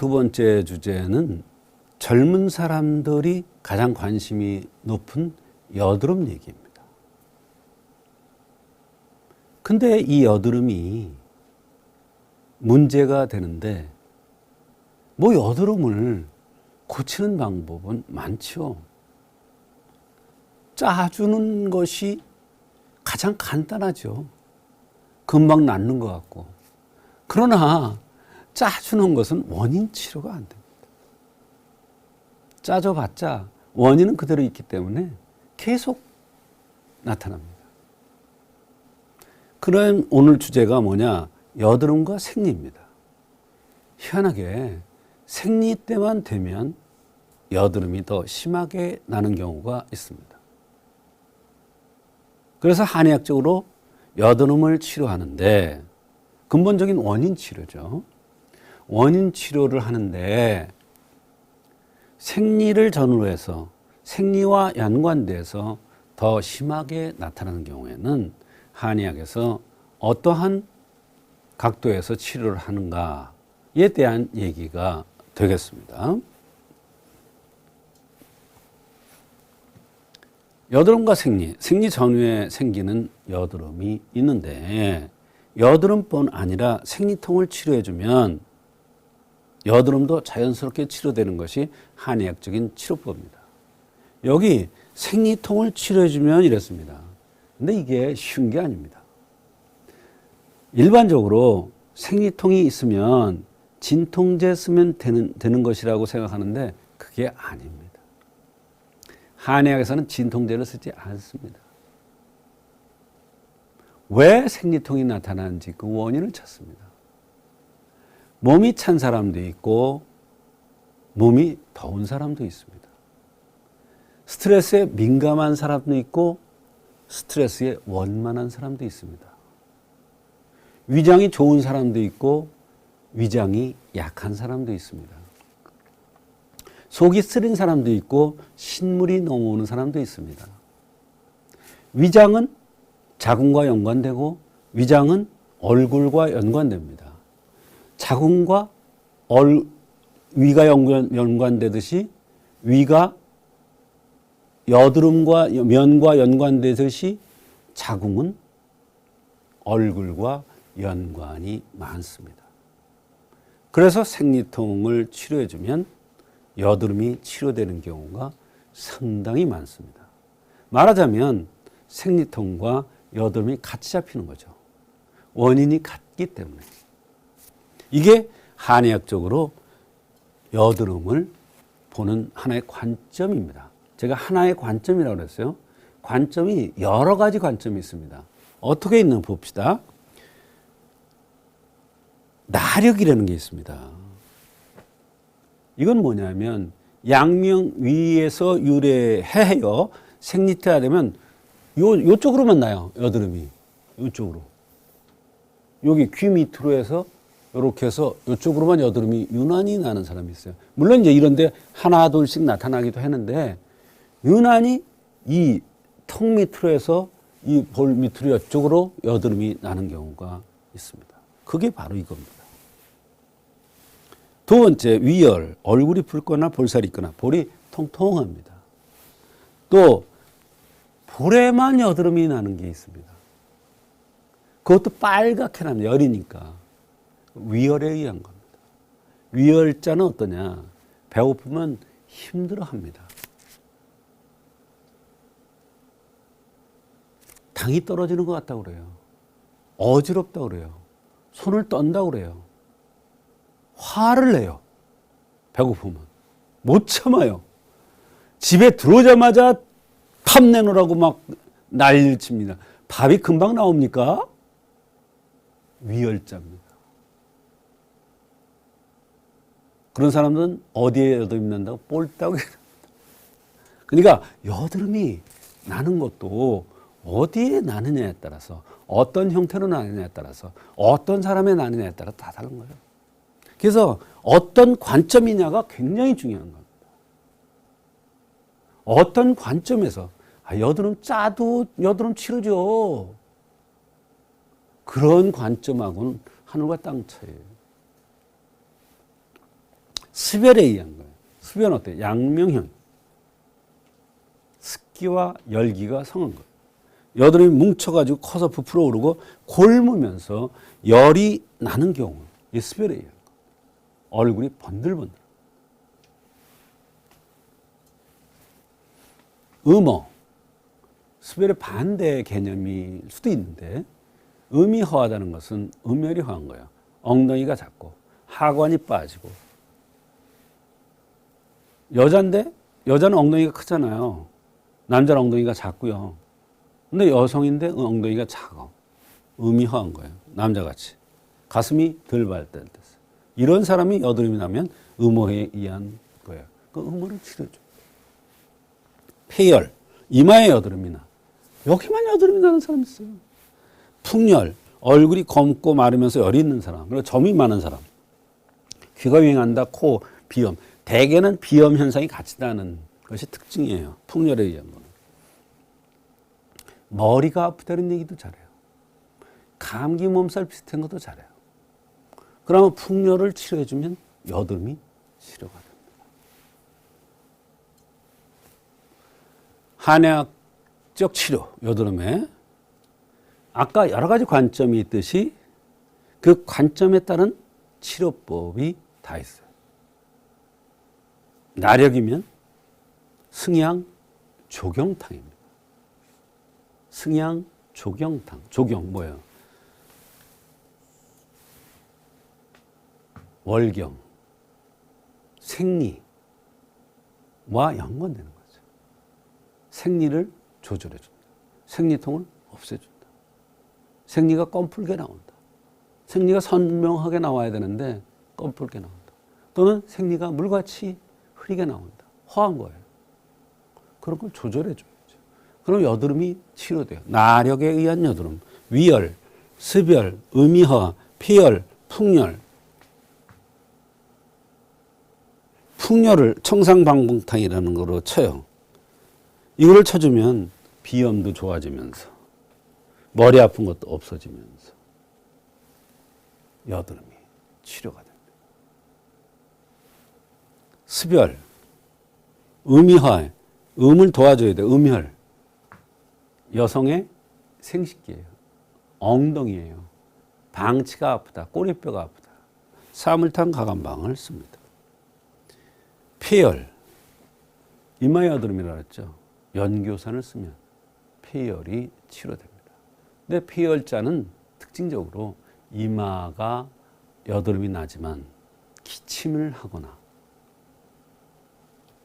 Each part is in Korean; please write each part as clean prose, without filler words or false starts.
두 번째 주제는 젊은 사람들이 가장 관심이 높은 여드름 얘기입니다. 근데 이 여드름이 문제가 되는데 뭐 여드름을 고치는 방법은 많죠. 짜주는 것이 가장 간단하죠. 금방 낫는 것 같고. 그러나 짜주는 것은 원인 치료가 안 됩니다. 짜줘봤자 원인은 그대로 있기 때문에 계속 나타납니다. 그럼 오늘 주제가 뭐냐? 여드름과 생리입니다. 희한하게 생리 때만 되면 여드름이 더 심하게 나는 경우가 있습니다. 그래서 한의학적으로 여드름을 치료하는데 근본적인 원인 치료죠. 원인 치료를 하는데 생리를 전후로 해서 생리와 연관돼서 더 심하게 나타나는 경우에는 한의학에서 어떠한 각도에서 치료를 하는가에 대한 얘기가 되겠습니다. 여드름과 생리 전후에 생기는 여드름이 있는데 여드름뿐 아니라 생리통을 치료해주면 여드름도 자연스럽게 치료되는 것이 한의학적인 치료법입니다. 여기 생리통을 치료해주면 이랬습니다. 근데 이게 쉬운 게 아닙니다. 일반적으로 생리통이 있으면 진통제 쓰면 되는 것이라고 생각하는데 그게 아닙니다. 한의학에서는 진통제를 쓰지 않습니다. 왜 생리통이 나타나는지 그 원인을 찾습니다. 몸이 찬 사람도 있고 몸이 더운 사람도 있습니다. 스트레스에 민감한 사람도 있고 스트레스에 원만한 사람도 있습니다. 위장이 좋은 사람도 있고 위장이 약한 사람도 있습니다. 속이 쓰린 사람도 있고 신물이 넘어오는 사람도 있습니다. 위장은 자궁과 연관되고 위장은 얼굴과 연관됩니다. 자궁과 위가 연관되듯이 위가 여드름과 면과 연관되듯이 자궁은 얼굴과 연관이 많습니다. 그래서 생리통을 치료해주면 여드름이 치료되는 경우가 상당히 많습니다. 말하자면 생리통과 여드름이 같이 잡히는 거죠. 원인이 같기 때문에. 이게 한의학적으로 여드름을 보는 하나의 관점입니다. 제가 하나의 관점이라고 그랬어요. 관점이 여러 가지 관점이 있습니다. 어떻게 있는지 봅시다. 나력이라는 게 있습니다. 이건 뭐냐면 양명 위에서 유래해요. 생리태가 되면 요쪽으로만 나요. 여드름이. 요쪽으로. 여기 귀 밑으로 해서 이렇게 해서 이쪽으로만 여드름이 유난히 나는 사람이 있어요. 물론 이제 이런데 하나 둘씩 나타나기도 하는데 유난히 이 턱 밑으로 해서 이 볼 밑으로 이쪽으로 여드름이 나는 경우가 있습니다. 그게 바로 이겁니다. 두 번째, 위열. 얼굴이 붉거나 볼살이 있거나 볼이 통통합니다. 또 볼에만 여드름이 나는 게 있습니다. 그것도 빨갛게 납니다. 열이니까. 위열에 의한 겁니다. 위열자는 어떠냐? 배고프면 힘들어합니다. 당이 떨어지는 것 같다고 그래요. 어지럽다고 그래요. 손을 떤다고 그래요. 화를 내요. 배고프면. 못 참아요. 집에 들어오자마자 밥 내놓으라고 막 난리를 칩니다. 밥이 금방 나옵니까? 위열자입니다. 그런 사람들은 어디에 여드름이 난다고? 볼따구에 난다. 그러니까 여드름이 나는 것도 어디에 나느냐에 따라서 어떤 형태로 나느냐에 따라서 어떤 사람의 나느냐에 따라 다 다른 거예요. 그래서 어떤 관점이냐가 굉장히 중요한 겁니다. 어떤 관점에서 여드름 짜도 여드름 치료죠. 그런 관점하고는 하늘과 땅 차이예요. 습열에 의한 거예요. 습열은 어때요? 양명형. 습기와 열기가 성한 거예요. 여드름이 뭉쳐가지고 커서 부풀어 오르고 골무면서 열이 나는 경우, 이 습열에 의한 거예요. 얼굴이 번들번들. 음어. 습열의 반대 개념일 수도 있는데 음이 허하다는 것은 음열이 허한 거예요. 엉덩이가 작고 하관이 빠지고 여잔데 여자는 엉덩이가 크잖아요. 남자는 엉덩이가 작고요. 근데 여성인데 엉덩이가 작아. 음이 허한 거예요. 남자같이. 가슴이 덜 발달됐어요. 이런 사람이 여드름이 나면 음어에 의한 거예요. 그 음어를 치료해줘. 폐열. 이마에 여드름이 나. 여기만 여드름이 나는 사람 있어요. 풍열. 얼굴이 검고 마르면서 열이 있는 사람. 그리고 점이 많은 사람. 귀가 윙한다. 코, 비염. 대개는 비염 현상이 같이 나는 것이 특징이에요. 풍열에 의한 거는. 머리가 아프다는 얘기도 잘해요. 감기 몸살 비슷한 것도 잘해요. 그러면 풍열을 치료해주면 여드름이 치료가 됩니다. 한의학적 치료, 여드름에 아까 여러 가지 관점이 있듯이 그 관점에 따른 치료법이 다 있어요. 나력이면 승양 조경탕입니다. 승양 조경탕. 조경 뭐예요? 월경, 생리와 연관되는 거죠. 생리를 조절해준다. 생리통을 없애준다. 생리가 껌풀게 나온다. 생리가 선명하게 나와야 되는데 껌풀게 나온다. 또는 생리가 물같이 흐리게 나온다. 허한 거예요. 그런 걸 조절해줘야죠. 그럼 여드름이 치료돼요. 나력에 의한 여드름, 위열, 습열, 음이허, 폐열, 풍열. 풍열을 청상방붕탕이라는 거로 쳐요. 이거를 쳐주면 비염도 좋아지면서 머리 아픈 것도 없어지면서 여드름이 치료가 됩니다. 습열, 음이허, 음을 도와줘야 돼. 음혈. 여성의 생식기예요. 엉덩이예요. 방치가 아프다. 꼬리뼈가 아프다. 사물탄 가감방을 씁니다. 폐열. 이마 여드름이라고 했죠. 연교산을 쓰면 폐열이 치료됩니다. 근데 폐열자는 특징적으로 이마가 여드름이 나지만 기침을 하거나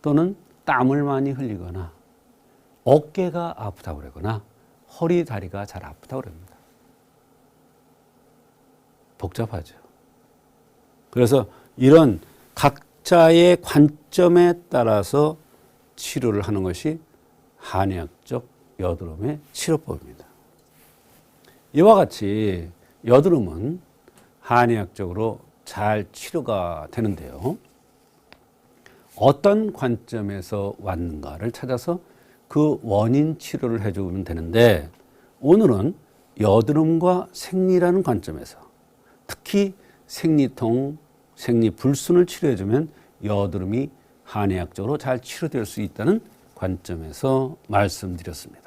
또는 땀을 많이 흘리거나 어깨가 아프다고 그러거나 허리, 다리가 잘 아프다고 그럽니다. 복잡하죠. 그래서 이런 각자의 관점에 따라서 치료를 하는 것이 한의학적 여드름의 치료법입니다. 이와 같이 여드름은 한의학적으로 잘 치료가 되는데요. 어떤 관점에서 왔는가를 찾아서 그 원인 치료를 해주면 되는데 오늘은 여드름과 생리라는 관점에서 특히 생리통, 생리불순을 치료해주면 여드름이 한의학적으로 잘 치료될 수 있다는 관점에서 말씀드렸습니다.